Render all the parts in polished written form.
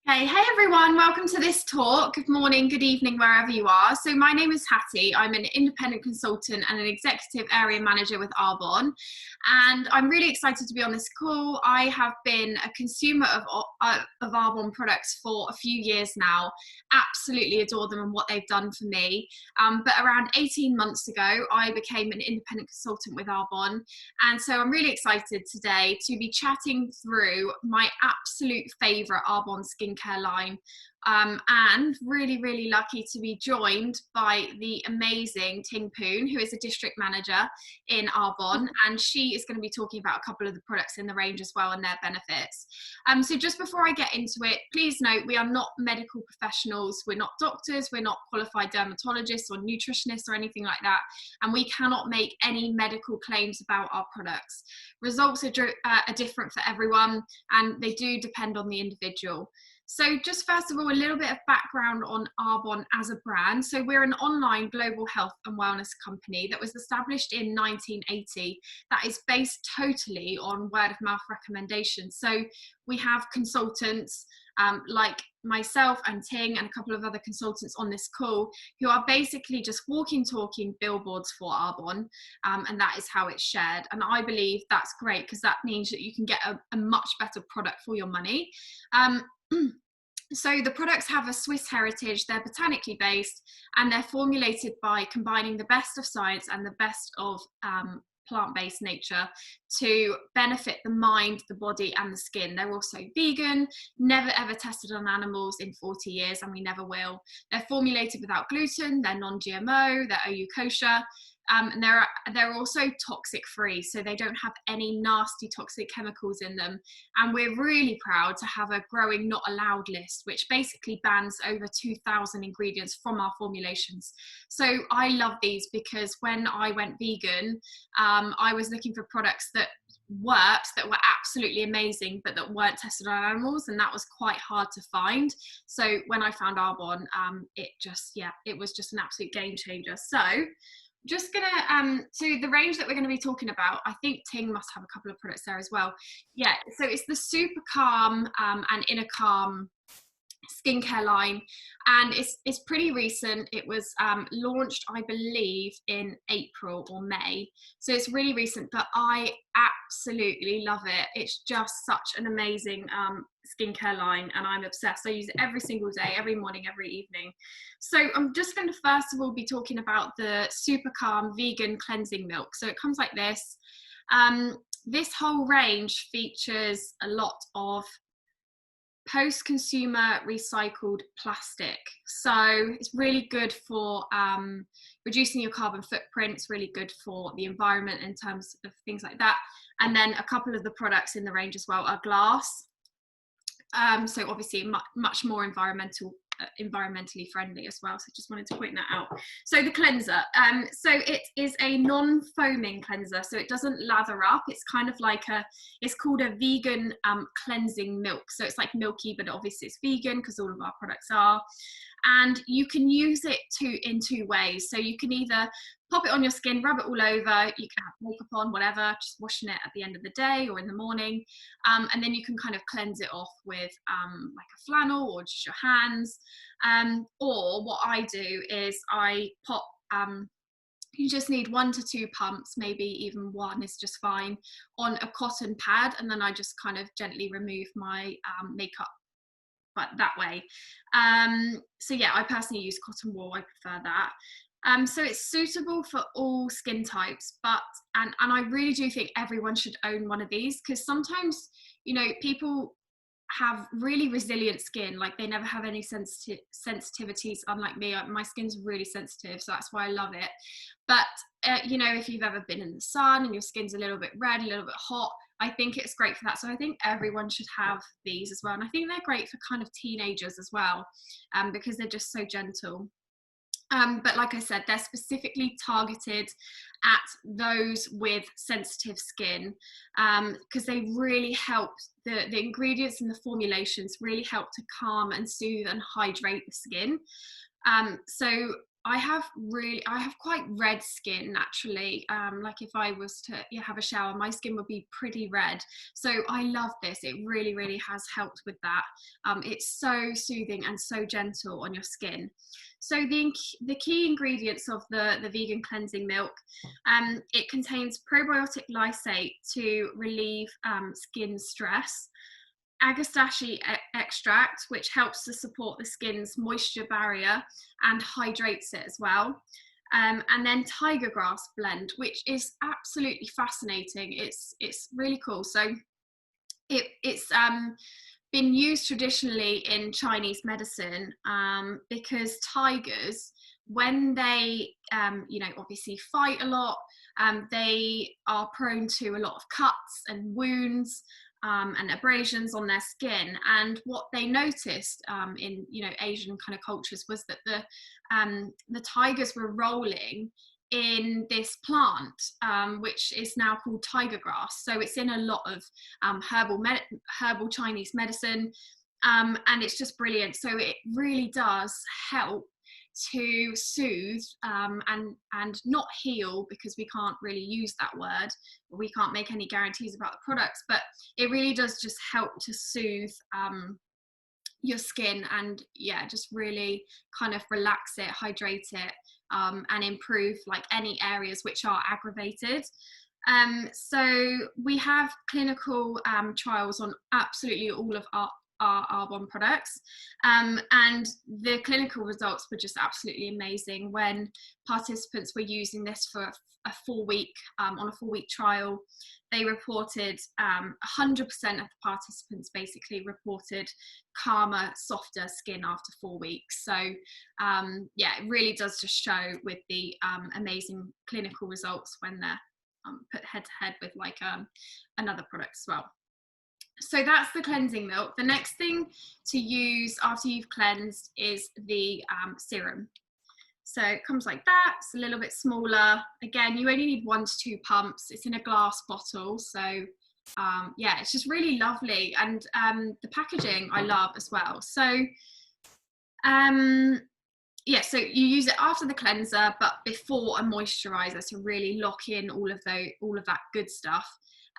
Hey everyone, welcome to this talk. Good morning, good evening, wherever you are. So my name is Hattie. I'm an independent consultant and an executive area manager with Arbonne. And I'm really excited to be on this call. I have been a consumer of Arbonne products for a few years now. Absolutely adore them and what they've done for me. But around 18 months ago, I became an independent consultant with Arbonne. And so I'm really excited today to be chatting through my absolute favorite Arbonne skincare line, and really lucky to be joined by the amazing Ting, who is a district manager in Arbonne, and she is going to be talking about a couple of the products in the range as well and their benefits. So just before I get into it, please note we are not medical professionals, we're not doctors, we're not qualified dermatologists or nutritionists or anything like that, and we cannot make any medical claims about our products. Results are different for everyone, and they do depend on the individual. So just first of all, a little bit of background on Arbonne as a brand. So we're an online global health and wellness company that was established in 1980 that is based totally on word of mouth recommendations. So we have consultants like myself and Ting and a couple of other consultants on this call who are basically just walking, talking billboards for Arbonne, and that is how it's shared. And I believe that's great because that means that you can get a much better product for your money. So the products have a Swiss heritage, they're botanically based, and they're formulated by combining the best of science and the best of plant-based nature to benefit the mind, the body, and the skin. They're also vegan, never ever tested on animals in 40 years, and we never will. They're formulated without gluten, they're non-GMO, they're OU kosher, and they're also toxic free, so they don't have any nasty toxic chemicals in them. And we're really proud to have a growing not allowed list, which basically bans over 2,000 ingredients from our formulations. So I love these because when I went vegan, I was looking for products that worked, that were absolutely amazing, but that weren't tested on animals, and that was quite hard to find. So when I found Arbonne, it was just an absolute game changer. So just gonna so the range that we're going to be talking about, I think Ting must have a couple of products there as well. Yeah, so it's the Super Calm and Inner Calm skincare line, and it's pretty recent. It was launched, I believe, in April or May, so it's really recent, but I absolutely love it. It's just such an amazing skincare line, and I'm obsessed. I use it every single day, every morning, every evening. So I'm just going to first of all be talking about the Super Calm vegan cleansing milk. So it comes like this. This whole range features a lot of post-consumer recycled plastic, so it's really good for reducing your carbon footprint. It's really good for the environment in terms of things like that. And then a couple of the products in the range as well are glass, so obviously much more environmentally friendly as well. So just wanted to point that out. So the cleanser, so it is a non-foaming cleanser, so it doesn't lather up. It's kind of like it's called a vegan cleansing milk. So it's like milky, but obviously it's vegan because all of our products are. And you can use it in two ways. So you can either pop it on your skin, rub it all over, you can have makeup on, whatever, just washing it at the end of the day or in the morning. And then you can kind of cleanse it off with like a flannel or just your hands. Or what I do is I pop, you just need 1 to 2 pumps, maybe even one is just fine, on a cotton pad, and then I just kind of gently remove my makeup but that way. So yeah, I personally use cotton wool, I prefer that. So it's suitable for all skin types, and I really do think everyone should own one of these, because sometimes, you know, people have really resilient skin, like they never have any sensitivities, unlike me. My skin's really sensitive, so that's why I love it. But you know, if you've ever been in the sun and your skin's a little bit red, a little bit hot, I think it's great for that. So I think everyone should have these as well, and I think they're great for kind of teenagers as well, because they're just so gentle. But like I said, they're specifically targeted at those with sensitive skin, because they really help, the ingredients and the formulations really help to calm and soothe and hydrate the skin. So I have quite red skin naturally. Like if I was to have a shower, my skin would be pretty red. So I love this. It really, really has helped with that. It's so soothing and so gentle on your skin. So the key ingredients of the vegan cleansing milk, it contains probiotic lysate to relieve skin stress, agastache extract, which helps to support the skin's moisture barrier and hydrates it as well. And then tiger grass blend, which is absolutely fascinating. It's really cool. So it's been used traditionally in Chinese medicine because tigers, when they obviously fight a lot, they are prone to a lot of cuts and wounds and abrasions on their skin. And what they noticed in Asian kind of cultures was that the tigers were rolling in this plant, which is now called tiger grass. So it's in a lot of herbal Chinese medicine, and it's just brilliant. So it really does help to soothe and not heal, because we can't really use that word. We can't make any guarantees about the products, but it really does just help to soothe your skin and just really kind of relax it, hydrate it, and improve like any areas which are aggravated. So we have clinical trials on absolutely all of our Arbonne products, and the clinical results were just absolutely amazing when participants were using this for a 4-week on a 4-week trial. They reported 100% of the participants basically reported calmer, softer skin after 4 weeks. So it really does just show with the amazing clinical results when they're put head to head with like another product as well. So that's the cleansing milk. The next thing to use after you've cleansed is the serum. So it comes like that. It's a little bit smaller. Again, you only need 1 to 2 pumps. It's in a glass bottle. So it's just really lovely. And the packaging I love as well. So so you use it after the cleanser, but before a moisturizer to really lock in all of that good stuff.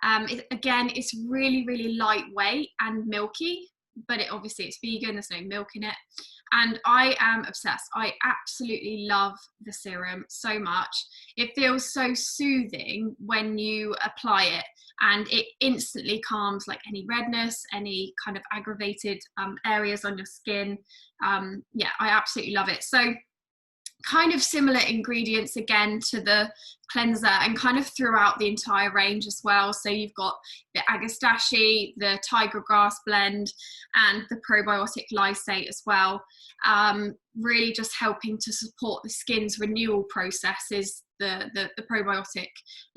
It's really, really lightweight and milky, but obviously it's vegan, there's no milk in it. And I am obsessed. I absolutely love the serum so much. It feels so soothing when you apply it, and it instantly calms like any redness, any kind of aggravated areas on your skin. I absolutely love it. So kind of similar ingredients again to the cleanser, and kind of throughout the entire range as well. So you've got the agastache, the tiger grass blend, and the probiotic lysate as well. Really just helping to support the skin's renewal processes. The probiotic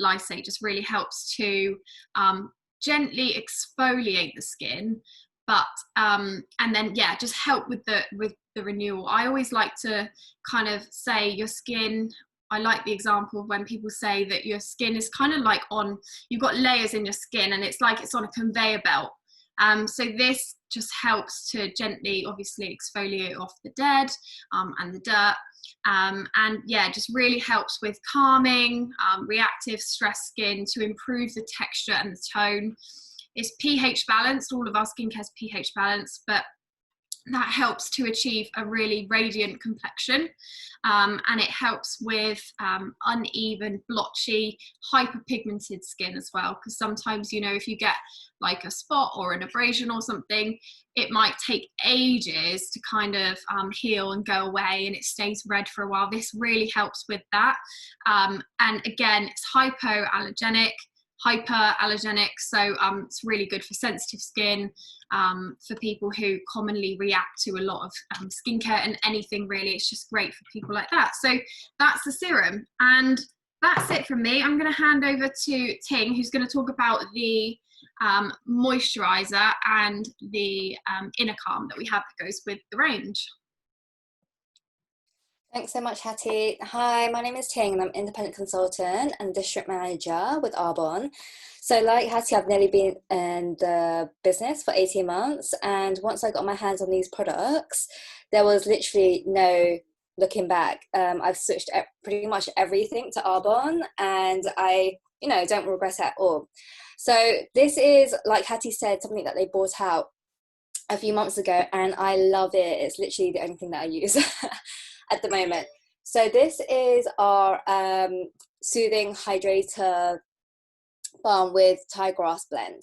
lysate just really helps to gently exfoliate the skin, but and then just help with the renewal. I always like to kind of say your skin, I like the example of when people say that your skin is kind of like you've got layers in your skin, and it's like it's on a conveyor belt. So this just helps to gently obviously exfoliate off the dead and the dirt, and just really helps with calming reactive stress skin to improve the texture and the tone. It's pH balanced. All of our skincare is pH balanced, but that helps to achieve a really radiant complexion, and it helps with uneven, blotchy, hyperpigmented skin as well, because sometimes if you get like a spot or an abrasion or something, it might take ages to kind of heal and go away, and it stays red for a while. This really helps with that, and again, it's hypoallergenic, so it's really good for sensitive skin, for people who commonly react to a lot of skincare and anything really. It's just great for people like that. So that's the serum, and that's it from me. I'm going to hand over to Ting, who's going to talk about the moisturizer and the inner calm that we have that goes with the range. Thanks so much, Hattie. Hi, my name is Ting, and I'm independent consultant and district manager with Arbonne. So like Hattie, I've nearly been in the business for 18 months. And once I got my hands on these products, there was literally no looking back. I've switched pretty much everything to Arbonne, and I, don't regret it at all. So this is, like Hattie said, something that they brought out a few months ago, and I love it. It's literally the only thing that I use at the moment. So this is our soothing hydrator balm with Thai grass blend.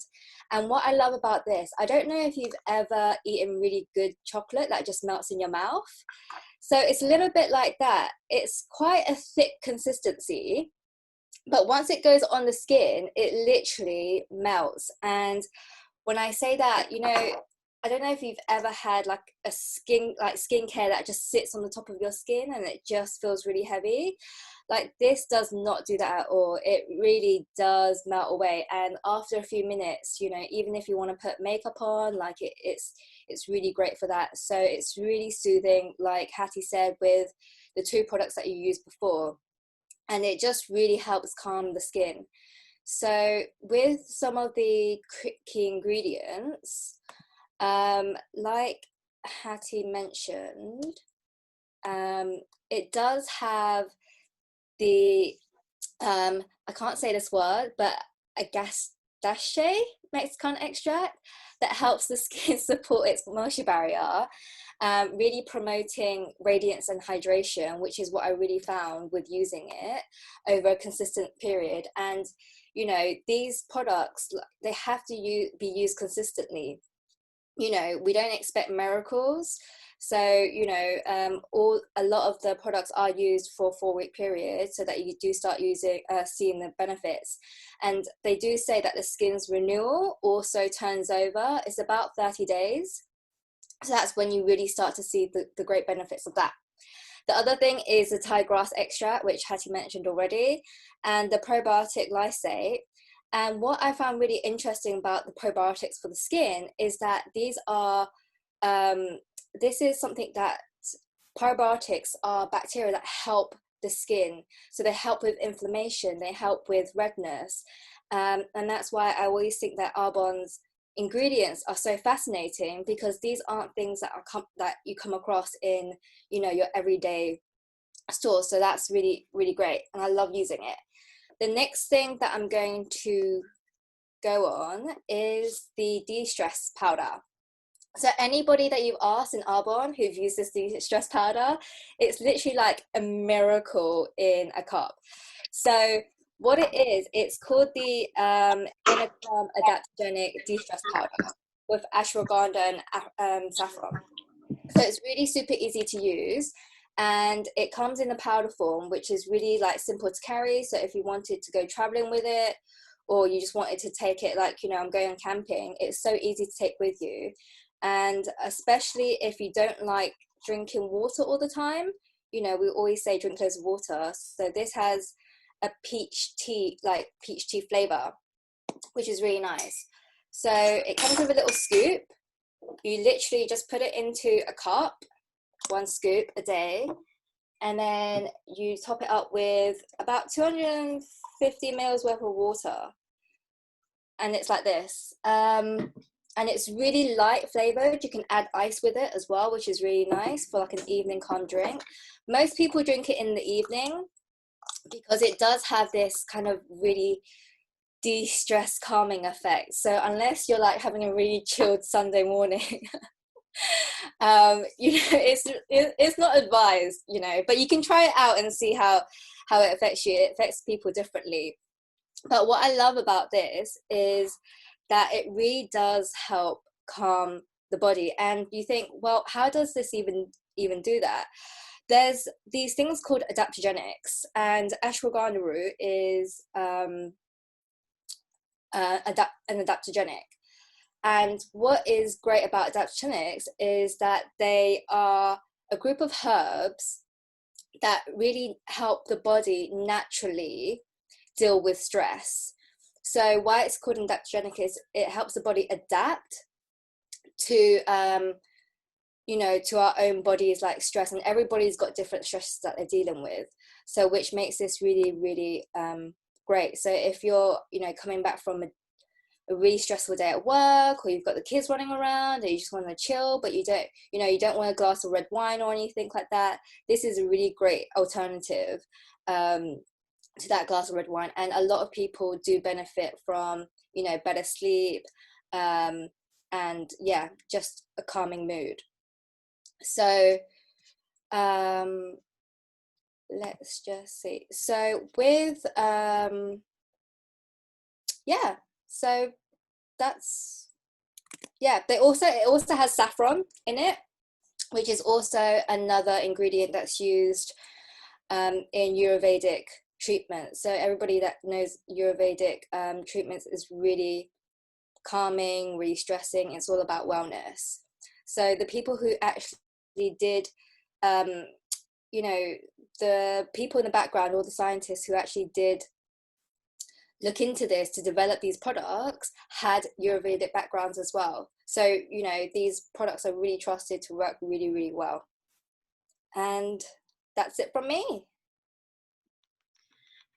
And what I love about this, I don't know if you've ever eaten really good chocolate that just melts in your mouth. So it's a little bit like that. It's quite a thick consistency, but once it goes on the skin, it literally melts. And when I say that, I don't know if you've ever had like skincare that just sits on the top of your skin and it just feels really heavy. Like this does not do that at all. It really does melt away. And after a few minutes, even if you want to put makeup on, like it's really great for that. So it's really soothing, like Hattie said, with the 2 products that you used before. And it just really helps calm the skin. So with some of the key ingredients, like Hattie mentioned, it does have the, I can't say this word, but agastache Mexican extract that helps the skin support its moisture barrier, really promoting radiance and hydration, which is what I really found with using it over a consistent period. And, these products, they have to be used consistently. We don't expect miracles. So, a lot of the products are used for a 4-week period so that you do start seeing the benefits. And they do say that the skin's renewal also turns over. It's about 30 days. So that's when you really start to see the great benefits of that. The other thing is the Thai grass extract, which Hattie mentioned already, and the probiotic lysate. And what I found really interesting about the probiotics for the skin is that these are, this is something that probiotics are bacteria that help the skin. So they help with inflammation, they help with redness. And that's why I always think that Arbonne's ingredients are so fascinating, because these aren't things that that you come across in, your everyday store. So that's really, really great. And I love using it. The next thing that I'm going to go on is the de-stress powder. So anybody that you've asked in Arbonne who've used this de-stress powder, it's literally like a miracle in a cup. So what it is, it's called the Innercom Adaptogenic De-Stress Powder with ashwagandha and saffron. So it's really super easy to use. And it comes in a powder form, which is really like simple to carry. So if you wanted to go traveling with it, or you just wanted to take it like, I'm going camping, it's so easy to take with you. And especially if you don't like drinking water all the time, we always say drink loads of water. So this has a peach tea flavor, which is really nice. So it comes with a little scoop. You literally just put it into a cup, 1 scoop a day, and then you top it up with about 250 mils worth of water, and it's like this. And it's really light flavored. You can add ice with it as well, which is really nice for like an evening calm drink. Most people drink it in the evening because it does have this kind of really de-stress calming effect. So unless you're like having a really chilled Sunday morning, it's not advised, but you can try it out and see how it affects you. It affects people differently. But what I love about this is that it really does help calm the body. And you think, well, how does this even do that? There's these things called adaptogenics, and ashwagandha root is an adaptogenic. And what is great about adaptogenics is that they are a group of herbs that really help the body naturally deal with stress. So why it's called adaptogenic is it helps the body adapt to to our own bodies, like stress, and everybody's got different stresses that they're dealing with, so which makes this really, really great. So if you're coming back from a really stressful day at work, or you've got the kids running around, and you just want to chill, but you don't, you don't want a glass of red wine or anything like that, this is a really great alternative to that glass of red wine. And a lot of people do benefit from, better sleep, and yeah, just a calming mood. So let's just see. So with yeah, so that's, yeah, it also has saffron in it, which is also another ingredient that's used in Ayurvedic treatments. So everybody that knows Ayurvedic treatments is really calming, really stressing. It's all about wellness. So the people who actually did, the people in the background, all the scientists who actually did look into this to develop these products, had Ayurvedic backgrounds as well. So, these products are really trusted to work really, really well. And that's it from me.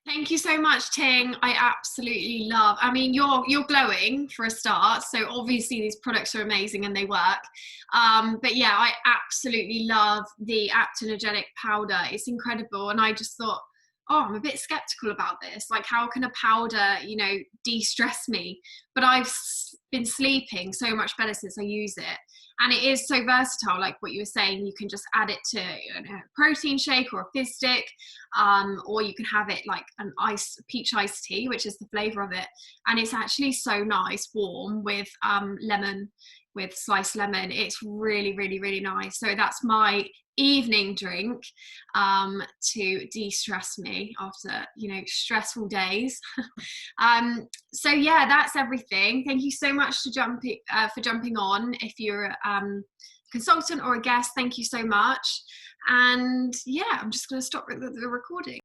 Thank you so much, Ting. I absolutely love, I mean, you're glowing for a start, so obviously these products are amazing and they work. But yeah, I absolutely love the Aptonergetic powder. It's incredible. And I just thought, oh, I'm a bit skeptical about this. Like, how can a powder, de-stress me? But I've been sleeping so much better since I use it. And it is so versatile, like what you were saying. You can just add it to a protein shake or a fizz stick, or you can have it like an peach iced tea, which is the flavor of it. And it's actually so nice, warm, with lemon, with sliced lemon. It's really, really, really nice. So that's my evening drink to de-stress me after stressful days. So yeah, that's everything. Thank you so much for jumping on. If you're a consultant or a guest, thank you so much. And yeah, I'm just going to stop the recording.